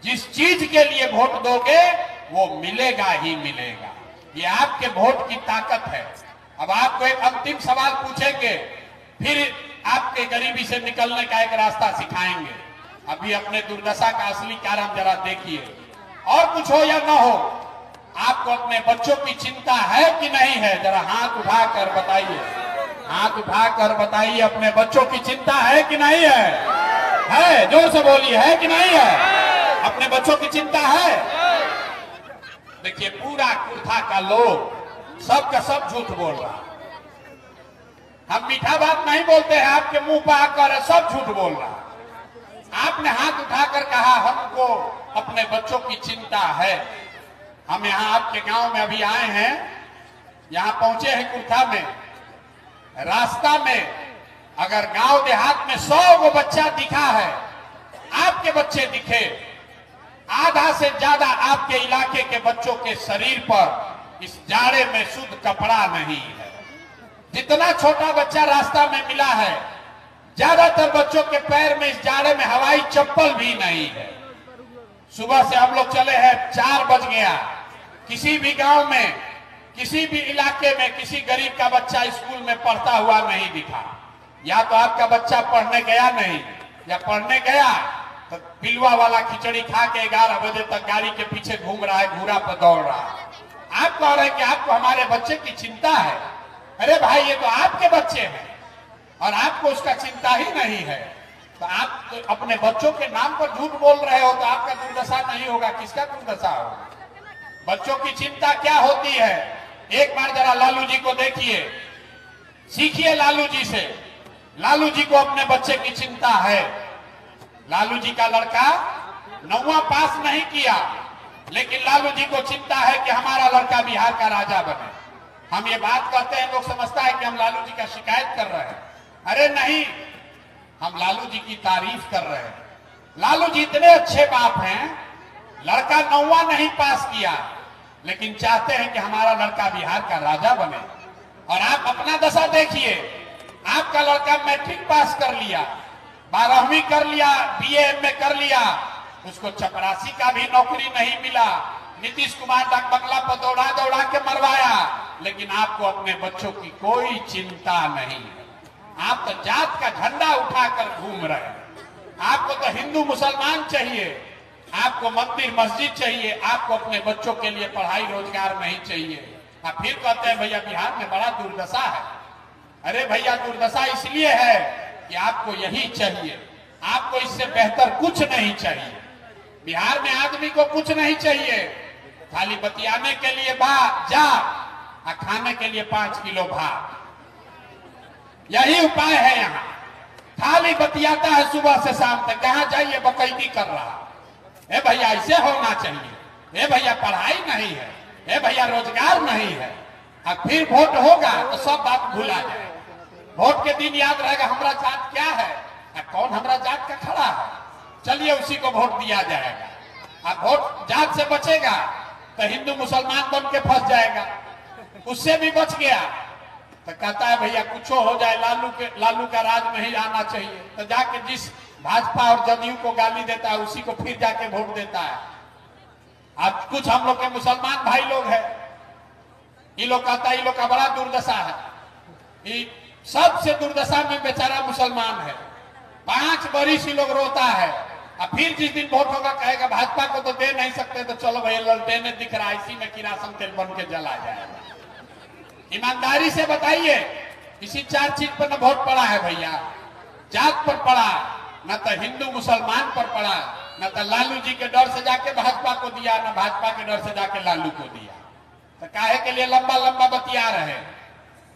जिस चीज के लिए वोट दोगे वो मिलेगा ही मिलेगा। ये आपके वोट की ताकत है। अब आपको एक अंतिम सवाल पूछेंगे, फिर आपके गरीबी से निकलने का एक रास्ता सिखाएंगे। अभी अपने दुर्दशा का असली कारण जरा देखिए। और कुछ हो या ना हो, आपको अपने बच्चों की चिंता है कि नहीं है? जरा हाथ उठाकर बताइए, हाथ उठाकर बताइए, अपने बच्चों की चिंता है कि नहीं है? है, जोर से बोलिए, है कि नहीं है? अपने बच्चों की चिंता है? देखिए, पूरा कुर्था का लोग सब का सब झूठ बोल रहा। हम मीठा बात नहीं बोलते हैं, आपके मुंह पर आकर सब झूठ बोल रहा। आपने हाथ उठाकर कहा हमको अपने बच्चों की चिंता है। हम यहाँ आपके गांव में अभी आए हैं, यहाँ पहुंचे हैं कुर्था में। रास्ता में अगर गांव देहात में 100 गो बच्चा दिखा है, आपके बच्चे दिखे, आधा से ज्यादा आपके इलाके के बच्चों के शरीर पर इस जाड़े में शुद्ध कपड़ा नहीं है। जितना छोटा बच्चा रास्ता में मिला है, ज्यादातर बच्चों के पैर में इस जाड़े में हवाई चप्पल भी नहीं है। सुबह से हम लोग चले हैं, 4 बज गया, किसी भी गांव में, किसी भी इलाके में किसी गरीब का बच्चा स्कूल में पढ़ता हुआ नहीं दिखा। या तो आपका बच्चा पढ़ने गया नहीं, या पढ़ने गया तो पिलवा वाला खिचड़ी खा के 11 बजे तक गाड़ी के पीछे घूम रहा है, घूरा पर दौड़ रहा है। आप कह रहे हैं कि आपको हमारे बच्चे की चिंता है। अरे भाई, ये तो आपके बच्चे हैं और आपको उसका चिंता ही नहीं है। तो आप तो अपने बच्चों के नाम पर झूठ बोल रहे हो, तो आपका दुर्दशा नहीं होगा, किसका दुर्दशा होगा? बच्चों की चिंता क्या होती है? एक बार जरा लालू जी को देखिए, सीखिए लालू जी से। लालू जी को अपने बच्चे की चिंता है। लालू जी का लड़का 9वां पास नहीं किया, लेकिन लालू जी को चिंता है कि हमारा लड़का बिहार का राजा बने। हम ये बात करते हैं, लोग समझता है कि हम लालू जी का शिकायत कर रहे हैं। अरे नहीं, हम लालू जी की तारीफ कर रहे हैं। लालू जी इतने अच्छे बाप हैं, लड़का 9वां नहीं पास किया, लेकिन चाहते हैं कि हमारा लड़का बिहार का राजा बने। और आप अपना दशा देखिए, आपका लड़का मैट्रिक पास कर लिया, 12वीं कर लिया, BA MA कर लिया, उसको चपरासी का भी नौकरी नहीं मिला। नीतीश कुमार डाक बंगला पर दौड़ा दौड़ा के मरवाया, लेकिन आपको अपने बच्चों की कोई चिंता नहीं है। आप तो जात का झंडा उठाकर घूम रहे हैं। आपको तो हिंदू मुसलमान चाहिए, आपको मंदिर मस्जिद चाहिए, आपको अपने बच्चों के लिए पढ़ाई रोजगार नहीं चाहिए। आप फिर कहते हैं भैया बिहार में बड़ा दुर्दशा है। अरे भैया, दुर्दशा इसलिए है कि आपको यही चाहिए, आपको इससे बेहतर कुछ नहीं चाहिए। बिहार में आदमी को कुछ नहीं चाहिए, खाली बतियाने के लिए जा और खाने के लिए 5 किलो भात, यही उपाय है। यहाँ खाली बतियाता है सुबह से शाम तक, कहाँ जाइए बकैती कर रहा। ए भैया, ऐसे होना चाहिए। ए भैया, पढ़ाई नहीं है। ए भैया, रोजगार नहीं है। और फिर वोट होगा तो सब बात भूला जाए। वोट के दिन याद रहेगा हमारा जात क्या है, कौन हमारा जात का खड़ा है, चलिए उसी को वोट दिया जाएगा। अब वोट जात से बचेगा तो हिंदू मुसलमान बन के फंस जाएगा। उससे भी बच गया तो कहता है भैया कुछ हो जाए, लालू का राज नहीं आना चाहिए। तो जाके जिस भाजपा और जदयू को गाली देता है उसी को फिर जाके वोट देता है। अब कुछ हम लोग के मुसलमान भाई लोग हैं, ये लोग कहता है ये लोग का बड़ा दुर्दशा है। सबसे दुर्दशा में बेचारा मुसलमान है। 5 बरिस ये लोग रोता है, और फिर जिस दिन वोट होगा कहेगा भाजपा को तो दे नहीं सकते, तो चलो भैया ललटेने दिख रहा है, इसी में किरासन तेल बन के जला जाएगा। ईमानदारी से बताइए, इसी 4 चीज पर न वोट पड़ा है भैया। जात पर पड़ा, न तो हिंदू मुसलमान पर पड़ा, न तो लालू जी के डर से जाके भाजपा को दिया, न भाजपा के डर से जाके लालू को दिया। तो काहे के लिए लंबा लंबा बतिया रहे?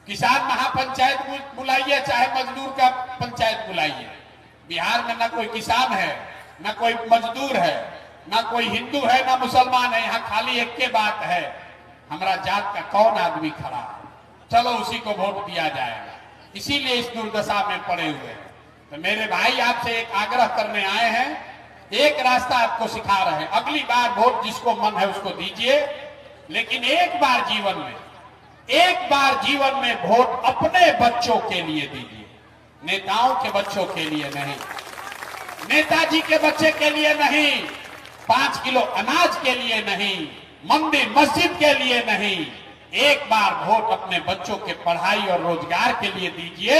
किसान महापंचायत बुलाइए, चाहे मजदूर का पंचायत बुलाइए। बिहार में ना कोई किसान है, ना कोई मजदूर है, ना कोई हिंदू है, ना मुसलमान है। यहाँ खाली एक के बात है, हमारा जात का कौन आदमी खड़ा है, चलो उसी को वोट दिया जाएगा। इसीलिए इस दुर्दशा में पड़े हुए हैं। तो मेरे भाई, आपसे एक आग्रह करने आए हैं, एक रास्ता आपको सिखा रहे हैं। अगली बार वोट जिसको मन है उसको दीजिए, लेकिन एक बार जीवन में वोट अपने बच्चों के लिए दीजिए, नेताओं के बच्चों के लिए नहीं, नेताजी के बच्चे के लिए नहीं, 5 5 किलो अनाज के लिए नहीं, मंदिर मस्जिद के लिए नहीं, एक बार वोट अपने बच्चों के पढ़ाई और रोजगार के लिए दीजिए।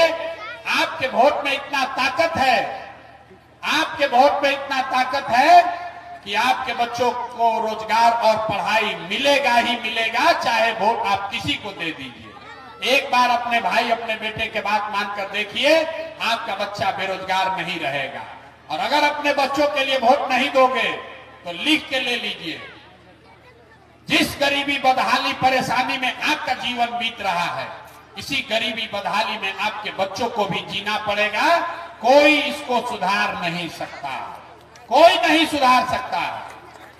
आपके वोट में इतना ताकत है, आपके वोट में इतना ताकत है कि आपके बच्चों को रोजगार और पढ़ाई मिलेगा ही मिलेगा, चाहे वोट आप किसी को दे दीजिए। एक बार अपने भाई अपने बेटे के बात मानकर देखिए, आपका बच्चा बेरोजगार नहीं रहेगा। और अगर अपने बच्चों के लिए वोट नहीं दोगे तो लिख के ले लीजिए, जिस गरीबी बदहाली परेशानी में आपका जीवन बीत रहा है, इसी गरीबी बदहाली में आपके बच्चों को भी जीना पड़ेगा। कोई इसको सुधार नहीं सकता, कोई नहीं सुधार सकता।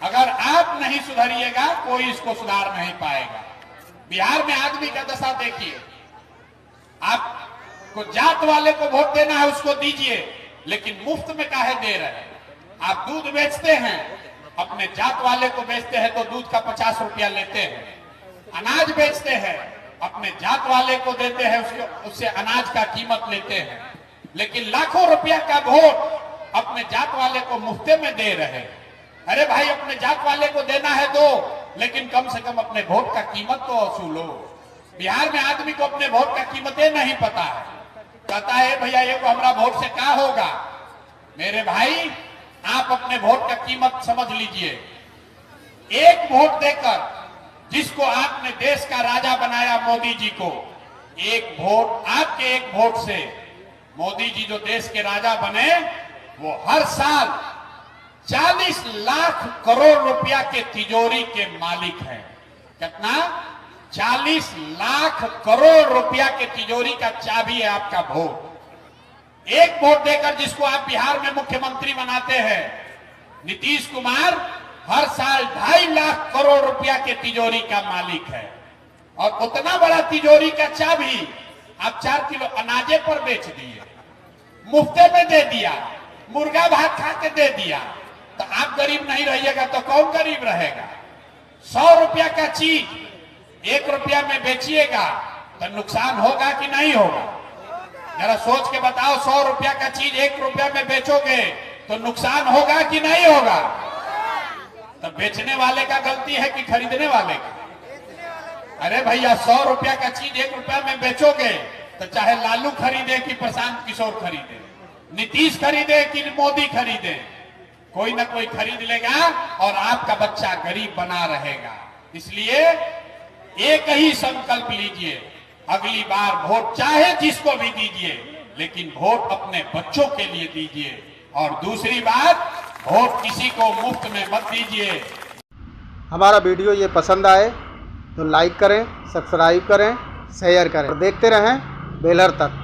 अगर आप नहीं सुधरिएगा कोई इसको सुधार नहीं पाएगा। बिहार में आदमी का दशा देखिए, आपको जात वाले को वोट देना है उसको दीजिए, लेकिन मुफ्त में काहे दे रहे हैं? आप दूध बेचते हैं, अपने जात वाले को बेचते हैं तो दूध का 50 रुपया लेते हैं। अनाज बेचते हैं, अपने जात वाले को देते हैं, उससे अनाज का कीमत लेते हैं। लेकिन लाखों रुपया का वोट अपने जात वाले को मुफ्ते में दे रहे हैं। अरे भाई, अपने जात वाले को देना है दो, लेकिन कम से कम अपने वोट का कीमत तो वसूलो। बिहार में आदमी को अपने वोट का कीमतें नहीं पता है, कहता है भैया ये को हमारा वोट से क्या होगा। मेरे भाई, आप अपने वोट का कीमत समझ लीजिए। एक वोट देकर जिसको आपने देश का राजा बनाया, मोदी जी को, एक वोट, आपके एक वोट से मोदी जी जो देश के राजा बने, वो हर साल 40 लाख करोड़ रुपया के तिजोरी के मालिक हैं। कितना? 40 लाख करोड़ रुपया के तिजोरी का चाबी है आपका वोट। एक वोट देकर जिसको आप बिहार में मुख्यमंत्री बनाते हैं, नीतीश कुमार हर साल 2.5 लाख करोड़ रुपया के तिजोरी का मालिक है। और उतना बड़ा तिजोरी का चाबी आप 4 किलो अनाजे पर बेच दिए, मुफ्ते में दे दिया, मुर्गा भात खा के दे दिया। तो आप गरीब नहीं रहिएगा तो कौन गरीब रहेगा? 100 रुपया का चीज 1 रुपया में बेचिएगा तो नुकसान होगा कि नहीं होगा? जरा सोच के बताओ, 100 रुपया का चीज 1 रुपया में बेचोगे तो नुकसान होगा कि नहीं होगा? तो बेचने वाले का गलती है कि खरीदने वाले का? अरे भैया, 100 रुपया का चीज 1 रुपया में बेचोगे तो चाहे लालू खरीदे कि प्रशांत किशोर खरीदे, नीतीश खरीदे कि मोदी खरीदे, कोई ना कोई खरीद लेगा और आपका बच्चा गरीब बना रहेगा। इसलिए एक ही संकल्प लीजिए, अगली बार वोट चाहे जिसको भी दीजिए, लेकिन वोट अपने बच्चों के लिए दीजिए। और दूसरी बात, वोट किसी को मुफ्त में मत दीजिए। हमारा वीडियो ये पसंद आए तो लाइक करें, सब्सक्राइब करें, शेयर करें और देखते रहें बेलर तक।